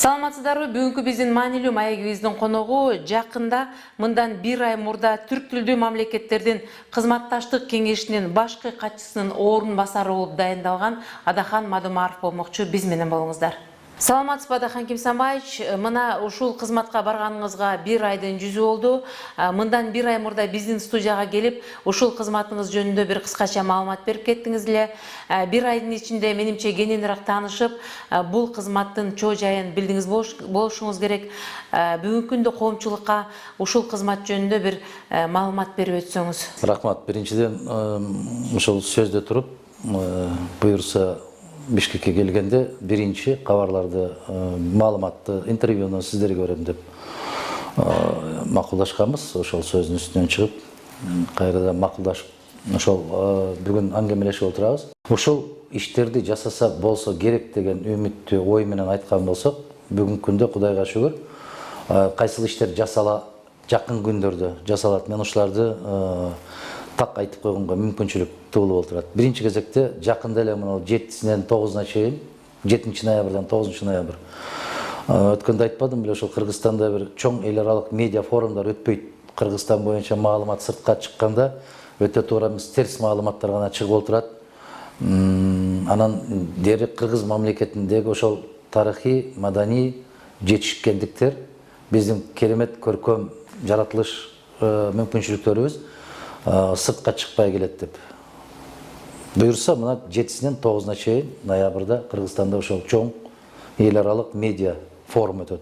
Саламатсыздарбы? Бүгүнкү биздин маанилүү маегибиздин коногу жакында мындан 1 ай мурда түрк тилдүү мамлекеттердин кызматташтык кеңешинин башкы катчысынын орун басары болуп дайындалган Адахан Мадумаров болмокчу. Биз менен болуңуздар. Саламатсызбы Адахан Кимсанбаевич? Мына ушул кызматка барганыңызга 1 айдын жүзү болду. Мындан 1 ай мурда биздин студияга келип, ушул кызматыңыз жөнүндө бир кыскача маалымат берип кеттиңиз эле. 1 айдын ичинде менимче кененирээк таанышып, бул кызматтын чоо жайын билдиңиз болушуңуз керек. Бүгүнкү күндө коомчулукка ушул кызмат жөнүндө бир маалымат берип өтсөңүз. Рахмат. Биринчиден, ушул сөздө туруп, буюрса Бишкекке келгенде биринчи кабарларды, маалыматты, интервьюну сиздерге берем деп макулдашканбыз. Ошол сөздүн үстүнөн чыгып, кайрадан макулдашып, ошол бүгүн аңгемелешип отурабыз. Ушул иштерди жасаса болсо керек деген үмүттүү ой менен айткан болсок, бүгүнкү күндө Кудайга шүгүр, кайсыл иштер жасала, жакын күндөрдө жасалат. Мен ушуларды так айтып койгонго мүмкүнчүлүк туулуп отурат. Биринчи кезекте жакында эле мына 7-синен 9-уна чейин, 7 ноябрдан 9 ноябрь. Өткөндө айтпадым беле, ошол Кыргызстанда бир чоң эл аралык медиа форумдар өтпөйт. Кыргызстан боюнча маалымат сыртка чыкканда өтө туура эмес терс маалыматтар гана чыгып отурат. Анан дери Кыргыз мамлекетиндеги ошол тарыхый, маданий жетишкендиктер, биздин керемет көркөм жаратылыш мүмкүнчүлүктөрүбүз сыртка чыкпай келет деп. Буюрса, мына 7-синен 9-уна чейин ноябрда Кыргызстанда ошол чоң эл аралык медиа форум өтөт.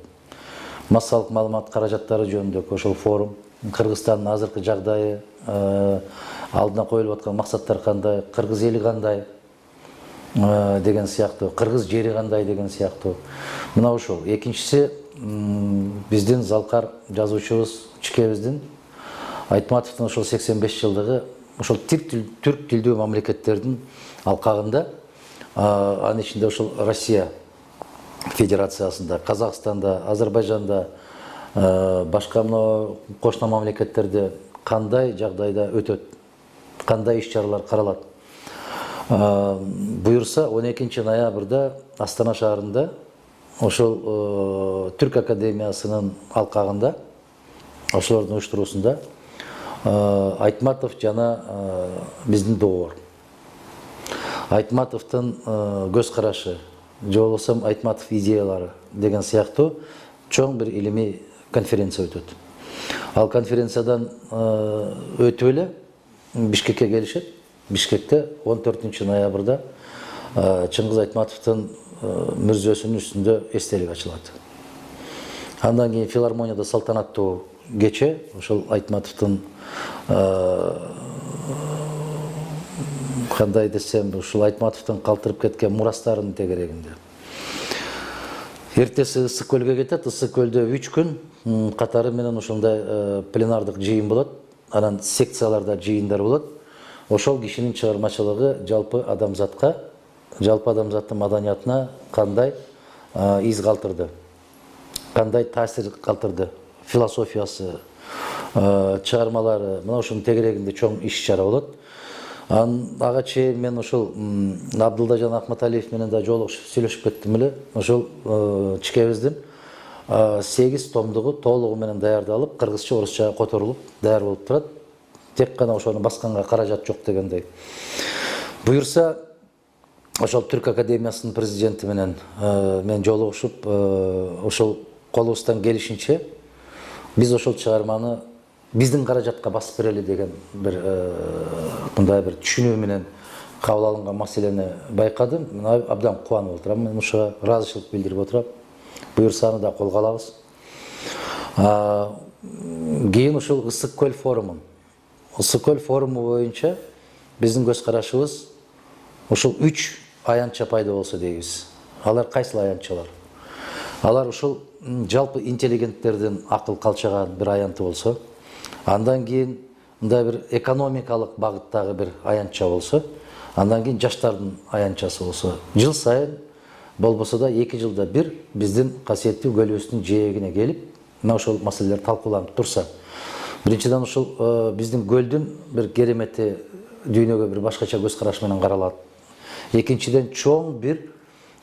Массалык маалымат каражаттары жөнүндөгү ошол форум, Кыргызстандын азыркы жагдайы, алдына коюлуп аткан максаттар кандай, кыргыз эли кандай деген сыяктуу, кыргыз жери кандай деген сыяктуу. Мына ушул. Экинчиси, биздин залкар жазуучубуз Чикебиздин Айтматовдун ошол 85 жылдыгы ошол түрк тилдүү мамлекеттердин алкагында, анын ичинде ошол Россия Федерациясында, Казакстанда, Азербайжанда, башка мына кошуна мамлекеттерде кандай жагдайда өтөт, кандай иш-чаралар каралат. Буюрса 12 ноябрда Астана шаарында ошол Түрк академиясынын алкагында, ошолордун уюштуруусунда Айтматов жана биздин доогор. Айтматовдун көз карашы, же болбосо Айтматов идеялары деген сыяктуу чоң бир илимий конференция өтөт. Ал конференциядан өтүп эле Бишкекке келишет. Бишкекте 14 ноябрда Чыңгыз Айтматовдун мүрзөсүнүн үстүндө эстелик ачылат. Андан кийин филармонияда салтанаттуу кече ошол Айтматовдун кандай десем, ушул Айтматовдун калтырып кеткен мурастарынын тегерегинде. Эртеси Ысык көлгө кетет. Ысык көлдө 3 күн катары менен ошондой пленардык жыйын болот. Анан секцияларда жыйындар болот. Ошол кишинин чыгармачылыгы жалпы адамзатка, жалпы адамзаттын маданиятына кандай из калтырды, кандай таасир калтырды, философиясы, чыгармалары, мына ушунун тегерегинде чоң иш-чара болот. Ага чейин мен ошол Абдылдажан Акматалиев менен да жолугушуп сүйлөшүп кеттим эле. Ошол Чикебиздин 8 томдугу толугу менен даярдалып, кыргызча, орусча которулуп даяр болуп турат. Тек гана ошону басканга каражат жок дегендей. Буюрса, ошол Түрк академиясынын президенти менен мен жолугушуп, ошол колубуздан келишинче биз ошол чыгарманы биздин каражатка басып берели деген бир мындай бир түшүнүү менен кабыл алынган маселени байкадым. Мен абдан кубанып отурам. Мен ушуга ыраазычылык билдирип отурам. Буюрса аны да колго алабыз. Кийин ушул Ысык көл форумун. Ысык көл форуму боюнча биздин көз карашыбыз ушул 3 аянтча пайда болсо дейбиз. Алар кайсыл аянтчалар? Алар ушул жалпы интеллигенттердин акыл калчаган бир аянты болсо, андан кийин мындай бир экономикалык багыттагы бир аянтча болсо, андан кийин жаштардын аянтчасы болсо, жыл сайын болбосо да 2 жылда бир биздин касиеттүү көлүбүздүн жээгине келип, мына ошол маселелер талкууланып турса, биринчиден ушул биздин көлдүн бир керемети дүйнөгө бир башкача көз караш менен каралат. Экинчиден чоң бир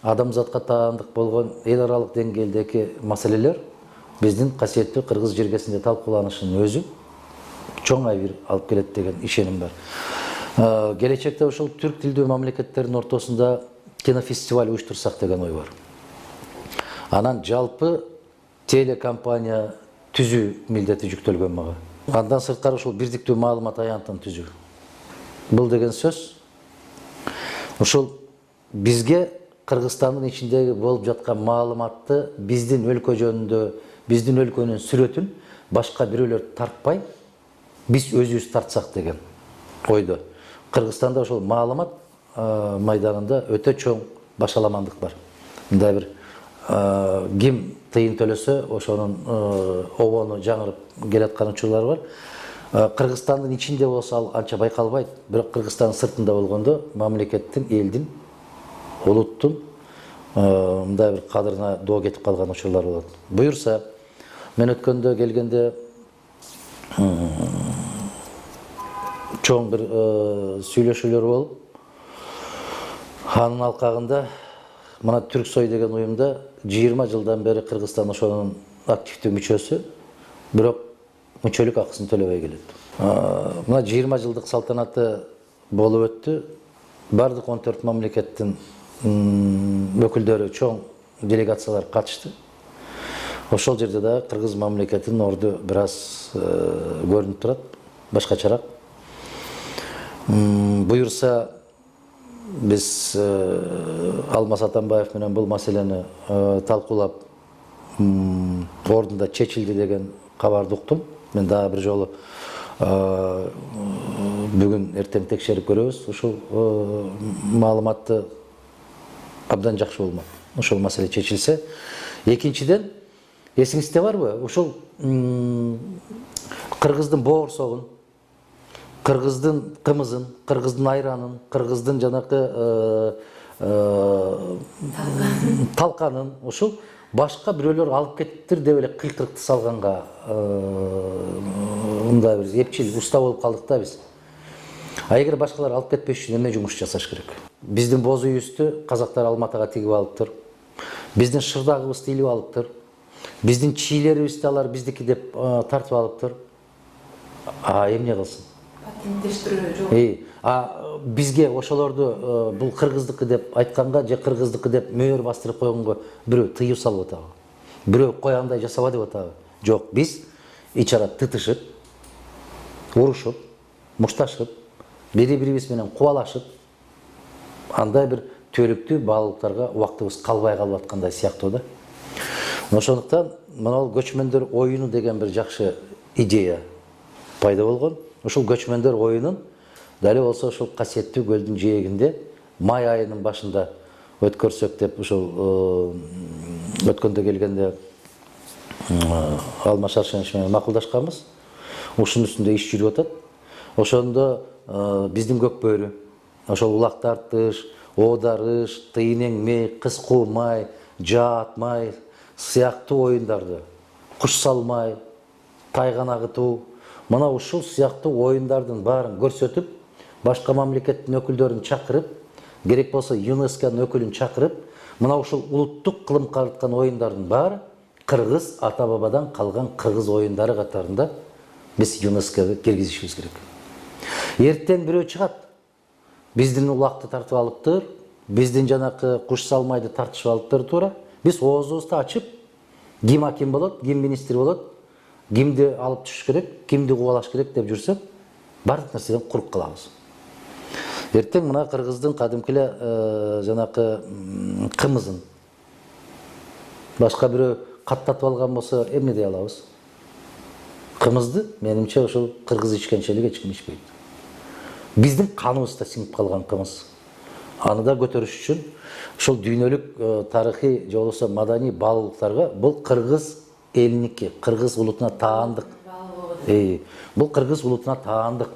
адамзатқа таандык болгон эл аралык деңгээлдеги маселелер биздин касиеттүү кыргыз жергесинде талкууланышынын өзү чоң айбир алып келет деген ишеним бар. Келечекте ушул түрк тилдүү мамлекеттердин ортосунда кинофестиваль уюштурсак деген ой бар. Анан жалпы телекомпания түзүү милдети жүктөлгөн мага. Андан сырткары ушул бирдиктүү маалымат аянтын түзүү. Бул деген сөз ушул бизге Кыргызстандын ичиндеги болуп жаткан маалыматты биздин өлкө жөнүндө, биздин өлкөнүн сүрөтүн башка бирөөлөр тартпай, биз өзүбүз тартсак деген ойдо. Кыргызстанда ошол маалымат майданында өтө чоң башаламандык бар. Мындай бир ким тыйын төлөсө ошонун обону жаңырып келаткан учурлар бар. Кыргызстандын ичинде болсо ал анча байкалбайт, бирок Кыргызстандын сыртында болгондо мамлекеттин, элдин, улуттун мындай бир кадырына доо кетип калган учурлар болот. Буюрса, мен өткөндө келгенде чоң бир сүйлөшүүлөр болуп, анын алкагында мына Түрксой деген уюмда 20 жылдан бери Кыргызстан ошонун активдүү мүчөсү, бирок мүчөлүк акысын төлөбөй келет. Мына 20 жылдык салтанаты болуп өттү. Бардык 14 мамлекеттин өкүлдөрү, чоң делегациялар катышты. Ошол жерде да кыргыз мамлекетинин орду бир аз көрүнүп турат, башкачараак. Буюрса биз Алмаз Атамбаев менен бул маселени талкуулап ордунда чечилди деген кабарды уктум. Мен дагы бир жолу бүгүн эртең текшерип көрөбүз. Ушул маалыматты абдан жакшы болмок. Ошол маселе чечилсе. Экинчиден, эсиңизде барбы? Ушул кыргыздын боорсогун, кыргыздын кымызын, кыргыздын айранын, кыргыздын жанакы талканын ушул башка бирөөлөр алып кетиптир деп эле кыйтырыкты салганга мындай бир эпчил уста болуп калдык да биз. Эгер башкалар алып кетпеш үчүн эмне жумуш жасаш керек? Биздин боз үйүбүздү казактар Алматага тигип алыптыр. Биздин шырдагыбызды илип алыптыр. Биздин чийлерибизди алар биздики деп тартып алыптыр. Эмне кылсын? Патенттештирүү жок. Бизге ошолорду бул кыргыздыкы деп айтканга же кыргыздыкы деп мөөр бастырып койгонго бирөө тыюу салып атабы? Бирөө кой андай жасабады деп атабы? Жок, биз ичара тытышып, урушуп, мушташып, бири-бирибиз менен кубалашып, андай бир төлүктүү баалуулуктарга убактыбыз калбай калып аткандай сыяктуу да. Ошондуктан мына көчмөндөр оюну деген бир жакшы идея пайда болгон. Ушул көчмөндөр оюнун дали болсо ушул касиеттүү көлдүн жээгинде май айынын башында өткөрсөк деп ушул өткөндө келгенде Алмаз Шаршенович менен макулдашканбыз. Ушунун үстүндө иш жүрүп атат. Ошондо биздин Көкбөрү, ошол улак тартыш, оодарыш, тыйын эңмей, кыскуу май, жаат май сыяктуу оюндарды, куш салмай, тайган агытуу, мына ушул сыяктуу оюндардын баарын көрсөтүп, башка мамлекеттин өкүлдөрүн чакырып, керек болсо ЮНЕСКОнун өкүлүн чакырып, мына ушул улуттук кылым карыткан оюндардын баары кыргыз ата бабадан калган кыргыз оюндары катарында биз ЮНЕСКОго киргизишибиз керек. Эртең бирөө чыгат, биздин улакты тартып алыптыр, биздин жанакы куш салмайды тартышып алыптыр туура. Биз оозубузду ачып, ким аким болот, ким министр болот, кимди алып түшүш керек, кимди кубалаш керек деп жүрсөк, бардык нерседен куруп калабыз. Эртең мына кыргыздын кадимки эле жанакы кымызын башка бирөө каттатып алган болсо эмне дей алабыз? Кымызды менимче ошол кыргыз ичкенчелик эч ким ичпейт. Биздин каныбызда сиңип калган кымыз. Аны да көтөрүш үчүн ушул дүйнөлүк тарыхый же болбосо маданий баалуулуктарга бул кыргыз элиники, кыргыз улутуна таандык. Бул кыргыз улутуна таандык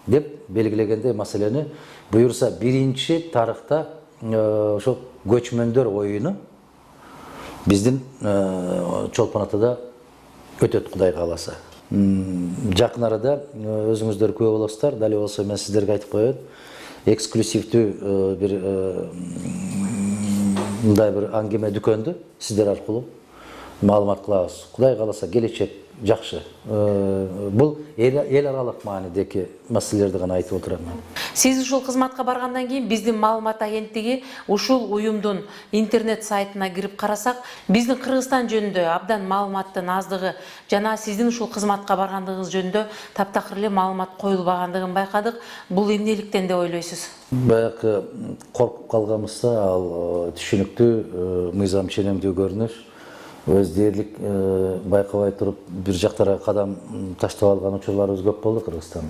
деп белгилегенде маселени буюрса биринчи тарыхта ошол көчмөндөр оюну биздин Чолпон Атада өтөт, Кудай кааласа. Жакын арада өзүңүздөр күбө болосуздар, дали болсо мен сиздерге айтып коеюн. Эксклюзивдүү бир мындай бир аңгеме дүкөндү сиздер аркылуу маалымат кылабыз. Кудай кааласа келечек жакшы. Бул эл аралык маанидеги маселелерди гана айтып отурам. Сиз ушул кызматка баргандан кийин биздин маалымат агенттиги ушул уюмдун интернет сайтына кирип карасак, биздин Кыргызстан жөнүндө абдан маалыматтын аздыгы жана сиздин ушул кызматка баргандыгыңыз жөнүндө таптакыр эле маалымат коюлбагандыгын байкадык. Бул эмнеликтен деп ойлойсуз? Баягы коркуп калганыбызда ал түшүнүктүү, мыйзам ченемдүү көрүнүш. Өз дээрлик байкабай туруп бир жактарга кадам таштап алган учурларыбыз көп болду Кыргызстанда.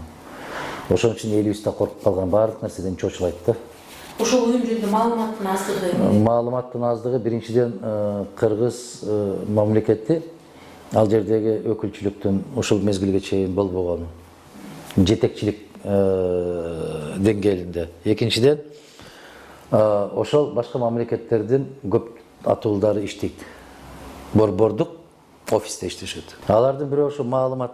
Ошон үчүн элибиз да коркуп калган, баардык нерседен чочулайт да. Ошол уюм жөнүндө маалыматтын аздыгы. Маалыматтын аздыгы биринчиден Кыргыз мамлекети ал жердеги өкүлчүлүктүн ушул мезгилге чейин болбогону, жетекчилик деңгээлинде. Экинчиден ошол башка мамлекеттердин көп атуулдары иштейт. Борбордук офисте иштешет. Алардын бирөө ошо маалымат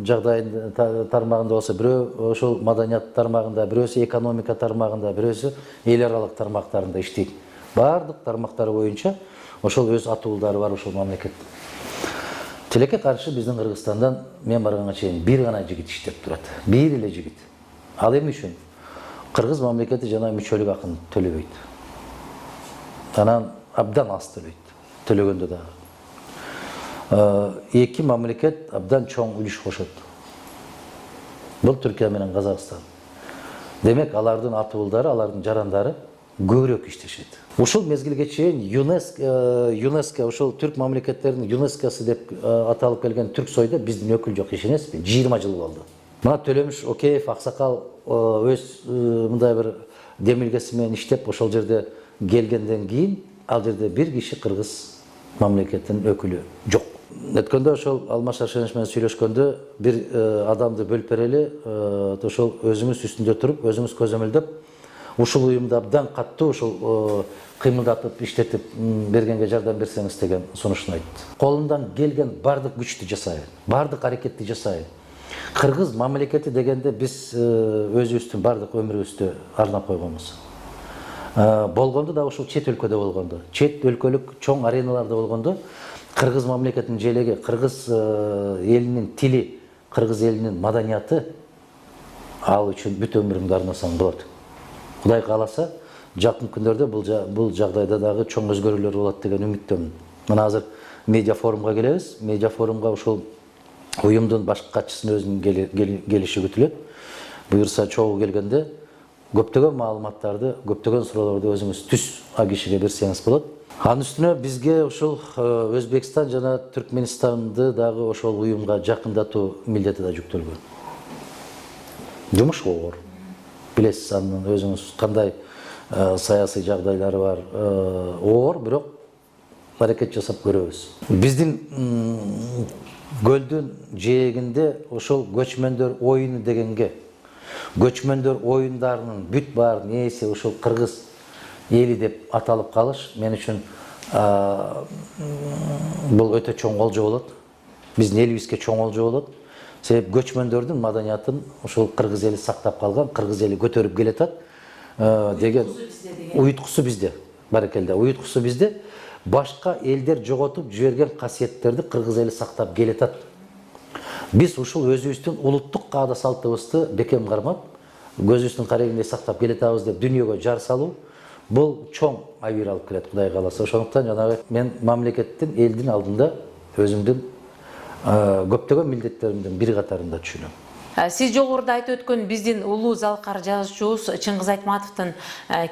жагдайында тармагында болсо, бирөө ошол маданият тармагында, бирөөсү экономика тармагында, бирөөсү эл аралык тармактарында иштейт. Баардык тармактары боюнча ошол өз атуулдары бар ошол мамлекет. Тилекке каршы биздин Кыргызстандан мен барганга чейин бир гана жигит иштеп турат. Бир эле жигит. Ал эми үчүн Кыргыз мамлекети жана мүчөлүк акын төлөбөйт. Анан абдан аз төлөйт. Төлөгөндө дагы. Эки мамлекет абдан чоң үлүш кошот. Бул Түркия менен Казакстан. Демек алардын атуулдары, алардын жарандары көбүрөөк иштешет. Ушул мезгилге чейин ЮНЕСКО ушул түрк мамлекеттеринин ЮНЕСКОсы деп аталып келген Түрксойдо биздин өкүл жок, ишенесизби? 20 жыл болду. Мына Төлөмүш Океев аксакал өз мындай бир демилгеси менен иштеп ошол жерде келгенден кийин ал жерде бир киши Кыргыз мамлекетинин өкүлү жок. Өткөндө ошол Алмаш Аршенович менен сүйлөшкөндө бир адамды бөлүп берели, ошол өзүңүз үстүндө туруп, өзүңүз көзөмөлдөп, ушул уюмду абдан каттуу ушул кыймылдатып, иштетип бергенге жардам берсеңиз деген сунушун айтты. Колундан келген бардык күчтү жасайын, бардык аракетти жасайын. Кыргыз мамлекети дегенде биз өзүбүздүн бардык өмүрүбүздү арнап койгонбуз. Болгондо да ушул чет өлкөдө болгондо, чет өлкөлүк чоң ареналарда болгондо Кыргыз мамлекетинин желеги, Кыргыз элинин тили, Кыргыз элинин маданияты ал үчүн бүт өмүрүңдү арнасаң болот. Кудай кааласа, жакын күндөрдө бул жагдайда дагы чоң өзгөрүүлөр болот деген үмүттөмүн. Мына азыр медиа форумга келебиз. Медиа форумга ушул уюмдун башкы катчысынын өзүнүн келиши күтүлөт. Буюрса чогуу келгенде көптөгөн маалыматтарды, көптөгөн суроолорду өзүңүз түз кишиге берсеңиз болот. Анын үстүнө бизге ушул Өзбекстан жана Түркменистанды дагы ошол уюмга жакындатуу милдети да жүктөлгөн. Жумуш оор. Билесиз, анын өзүңүз кандай саясий жагдайлары бар. Оор, бирок аракет жасап көрөбүз. Биздин көлдүн жээгинде ошол көчмөндөр оюну дегенге, көчмөндөр оюндарынын бүт баары нээси ушул Кыргыз эли деп аталып калыш мен үчүн бул өтө чоң олжо болот. Биздин элибизге чоң олжо болот. Себеби көчмөндөрдүн маданиятын ушул Кыргыз эли сактап калган, Кыргыз эли көтөрүп келатат деген уюткусу бизде. Баракелде, уюткусу бизде. Башка элдер жоготуп жиберген касиеттерди Кыргыз эли сактап келатат. Биз ушул өзүбүздүн улуттук каада салтыбызды бекем кармап, көзүбүздүн карегиндей сактап келатабыз деп дүйнөгө жар салуу бул чоң абийир алып келет, Кудай кааласа. Ошондуктан жанагы мен мамлекеттин, элдин алдында өзүмдүн көптөгөн милдеттеримдин бир катарында түшүнөм. Сиз жогоруда айтып өткөн биздин улуу залкар жазуучубуз Чыңгыз Айтматовдун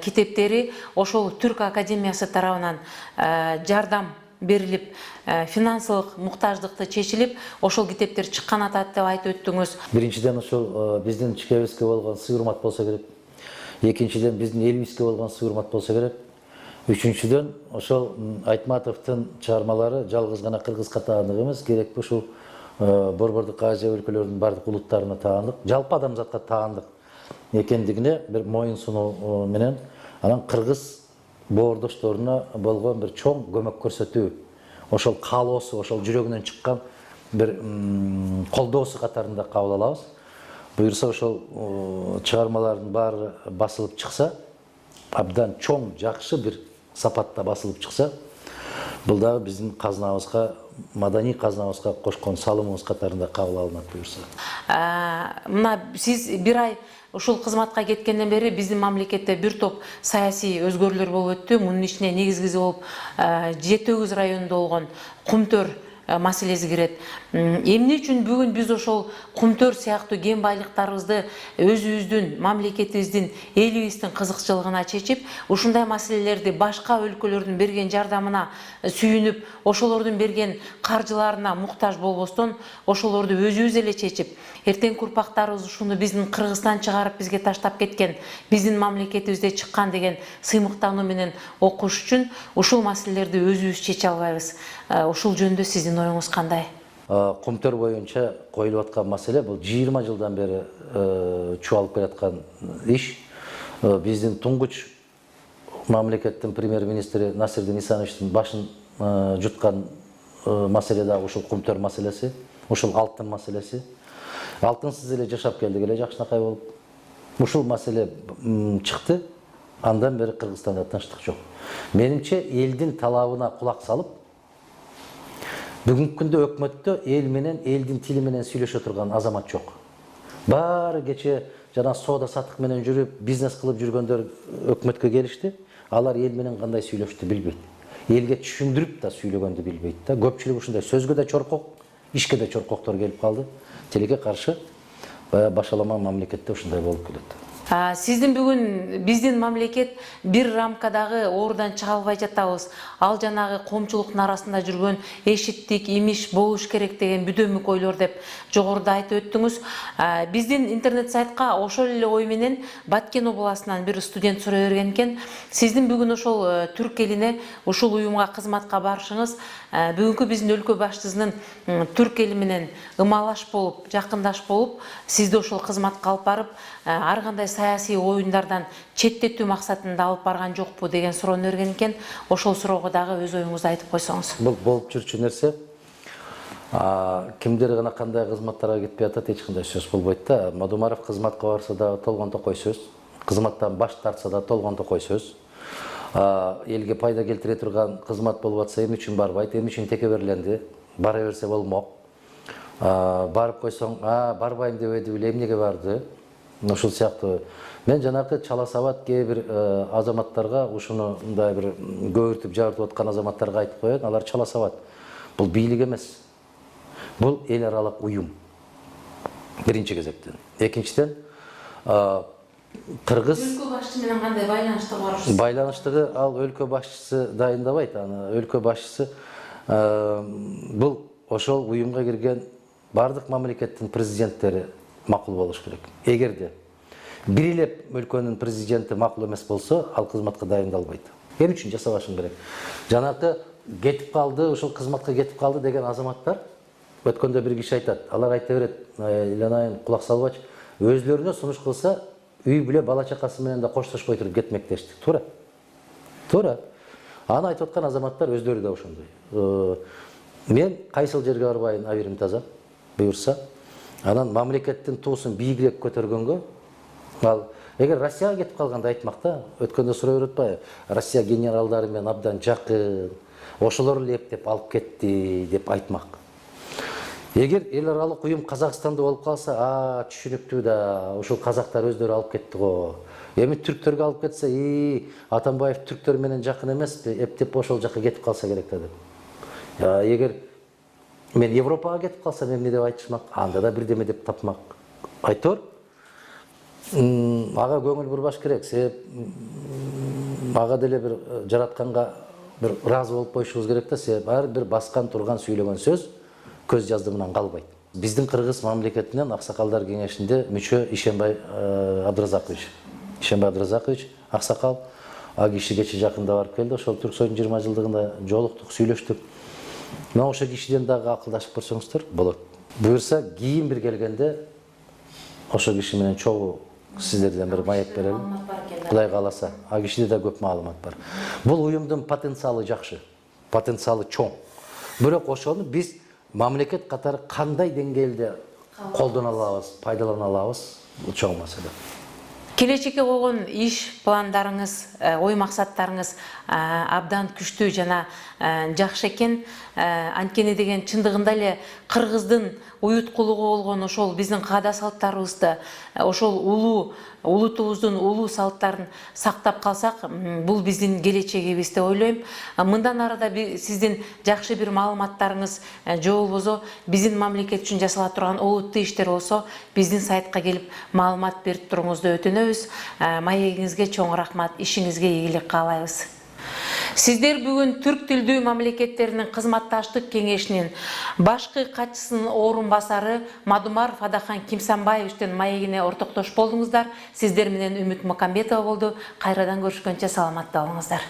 китептери ошол Түрк академиясы тарабынан жардам берилип, финансылык муктаждыкты чечилип, ошол китептер чыккан атат деп айтып өттүңүз. Биринчиден ошол биздин ичкебизге болгон сый-урмат болсо керек. Экинчиден биздин элибизге болгон сый-урмат болсо керек. Үчүнчүдөн ошол Айтматовдун чыгармалары жалгыз гана Кыргызга таандык эмес, керекпи ушул Борбордук Азия өлкөлөрүнүн бардык улуттарына таандык, жалпы адамзатка таандык экендигине бир моюн сунуу менен анан Кыргыз боордошторуна болгон бир чоң көмөк көрсөтүү, ошол каалоосу, ошол жүрөгүнөн чыккан бир колдоосу катарында кабыл алабыз. Буюрса ошол чыгармалардын баары басылып чыкса, абдан чоң, жакшы бир сапатта басылып чыкса, бул дагы биздин казнабызга, маданий казнабызга кошкон салымыбыз катарында кабыл алынат буюрса. Мына сиз бир ай ушул кызматка кеткенден бери биздин мамлекетте бир топ саясий өзгөрүүлөр болуп өттү. Мунун ичине негизгиси болуп Жети Өгүз районунда болгон Кумтөр маселеси кирет. Эмне үчүн бүгүн биз ошол Кумтөр сыяктуу кен байлыктарыбызды өзүбүздүн, мамлекетибиздин, элибиздин кызыкчылыгына чечип, ушундай маселелерди башка өлкөлөрдүн берген жардамына сүйүнүп, ошолордун берген каржыларына муктаж болбостон, ошолорду өзүбүз эле чечип, эртеңки урпактарыбыз ушуну биздин Кыргызстан чыгарып бизге таштап кеткен, биздин мамлекетибизде чыккан деген сыймыктануу менен окуш үчүн ушул маселелерди өзүбүз чече албайбыз. Ушул жөнүндө сиздин оюңуз кандай? Кумтөр боюнча коюлуп аткан маселе бул 20 жылдан бери чуалып келаткан иш. Биздин туңгуч мамлекеттин премьер-министри Насирдин Исановичтин башын жуткан маселе да ушул Кумтөр маселеси, ушул алтын маселеси. Алтынсыз эле жашап келдик эле жакшынакай болуп. Ушул маселе чыкты, андан бери Кыргызстанда тынчтык жок. Менимче элдин талабына кулак салып, бүгүнкү күндө өкмөттө эл менен, элдин тили менен сүйлөшө турган азамат жок. Баары кече жана соода сатык менен жүрүп, бизнес кылып жүргөндөр өкмөткө келишти. Алар эл менен кандай сүйлөштү билбейт. Элге түшүндүрүп да сүйлөгөндү билбейт да. Көпчүлүк ушундай сөзгө да чоркок, ишке да чоркоктор келип калды. Тилекке каршы башалама мамлекетте ушундай болуп келет. Сиздин бүгүн биздин мамлекет бир рамкадагы оорудан чыга албай жатабыз. Ал жанагы коомчулуктун арасында жүргөн эшиттик, имиш болуш керек деген бүдөмүк ойлор деп жогоруда айтып өттүңүз. Биздин интернет сайтка ошол эле ой менен Баткен областынан бир студент сурай берген экен. Сиздин бүгүн ошол түрк элине, ушул уюмга кызматка барышыңыз бүгүнкү биздин өлкө башчысынын түрк эли менен ымалаш болуп, жакындаш болуп, сизди ошол кызматка алып барып, ар кандай саясий оюндардан четтетүү максатында алып барган жокпу деген суроону берген экен. Ошол суроого дагы өз оюңузду айтып койсоңуз. Бул болуп жүрчү нерсе. Кимдер гана кандай кызматтарга кетпей атат, эч кандай сөз болбойт да. Мадумаров кызматка барса да толгон токой сөз. Кызматтан баш тартса да толгон токой сөз. Элге пайда келтире турган кызмат болуп атса эмне үчүн барбайт, эмне үчүн теке берленди, бара берсе болмок. Барып койсоң, барбайм деп эди биле, эмнеге барды? Ушул сыяктуу. Мен жанакы чала сабат кээ бир азаматтарга ушуну мындай бир көбүртүп жабыртып аткан азаматтарга айтып коёюн, алар чала сабат. Бул бийлик эмес. Бул эл аралык уюм. Биринчи кезектен. Экинчиден, Кыргыз Өлкө башчысы менен кандай байланыштыгы бар ушул? Байланыштыгы ал өлкө башчысы дайындабайт, аны өлкө башчысы бул ошол уюмга кирген бардык мамлекеттин президенттери макул болуш керек. Эгерде бир эле өлкөнүн президенти макул эмес болсо, ал кызматка дайындалбайт. Эмне үчүн жасабашың керек? Жанакы кетип калды, ушул кызматка кетип калды деген азаматтар өткөндө бир киши айтат. Алар айта берет, Иланайын кулак салбачы, өзлөрүнө сунуш кылса, үй бүлө бала чакасы менен да коштошпой туруп кетмектешти. Туура. Туура. Аны айтып аткан азаматтар өздөрү да ошондой. Мен кайсыл жерге барбайын, абийирим таза, буюрса, анан мамлекеттин туусун бийигирээк көтөргөнгө, ал эгер Россияга кетип калганда айтмак да, өткөндө сурай берет атпайбы? Россия генералдары менен абдан жакын, ошолор эле эптеп алып кетти деп айтмак. Эгер эл аралык уюм Казакстанда болуп калса, түшүнүктүү да, ушул казактар өздөрү алып кетти го. Эми түрктөргө алып кетсе, Атамбаев түрктөр менен жакын эмеспи, эптеп ошол жака кетип калса керек да деп. Эгер мен Европага кетип калсам эмне деп айтышмак, анда да бирдеме деп тапмак. Айтор, ага көңүл бурбаш керек, себеп ага деле бир жаратканга бир ыраазы болуп коюшубуз керек да, себеп ар бир баскан турган сүйлөгөн сөз көз жаздымынан калбайт. Биздин Кыргыз мамлекетинен аксакалдар кеңешинде мүчө Ишенбай Абдыразакович аксакал, а киши кече жакында барып келди, ошол Түрксойдун 20 жылдыгында жолуктук, сүйлөштүк. Мен ошол кишиден дагы акылдашып көрсөңүздөр болот. Буюрса, кийин бир келгенде ошол киши менен чогуу сиздерден бир маек берелим. Кудай кааласа, а кишиде да көп маалымат бар. Бул уюмдун потенциалы жакшы, потенциалы чоң. Бирок ошону биз мамлекет катары кандай деңгээлде колдоно алабыз, пайдалана алабыз, бул чоң маселе. Келечекке койгон иш пландарыңыз, ой максаттарыңыз абдан күчтүү жана жакшы экен. Анткени деген чындыгында эле кыргыздын уюткулугу болгон ошол биздин каада салттарыбызды, ошол улутубуздун улуу салттарын сактап калсак, бул биздин келечегибиз деп ойлойм. Мындан арада сиздин жакшы бир маалыматтарыңыз же болбосо биздин мамлекет үчүн жасала турган олуттуу иштер болсо, биздин сайтка келип маалымат берип туруңузду өтүнөбүз. Маегиңизге чоң рахмат, ишиңизге ийгилик каалайбыз. Сиздер бүгүн түрк тилдүү мамлекеттеринин кызматташтык кеңешинин башкы катчысынын орун басары Мадумаров Адахан Кимсанбаевичтин маегине ортоктош болдуңуздар. Сиздер менен Үмүт Макамбетова болду. Кайрадан көрүшкөнчө саламатта болуңуздар.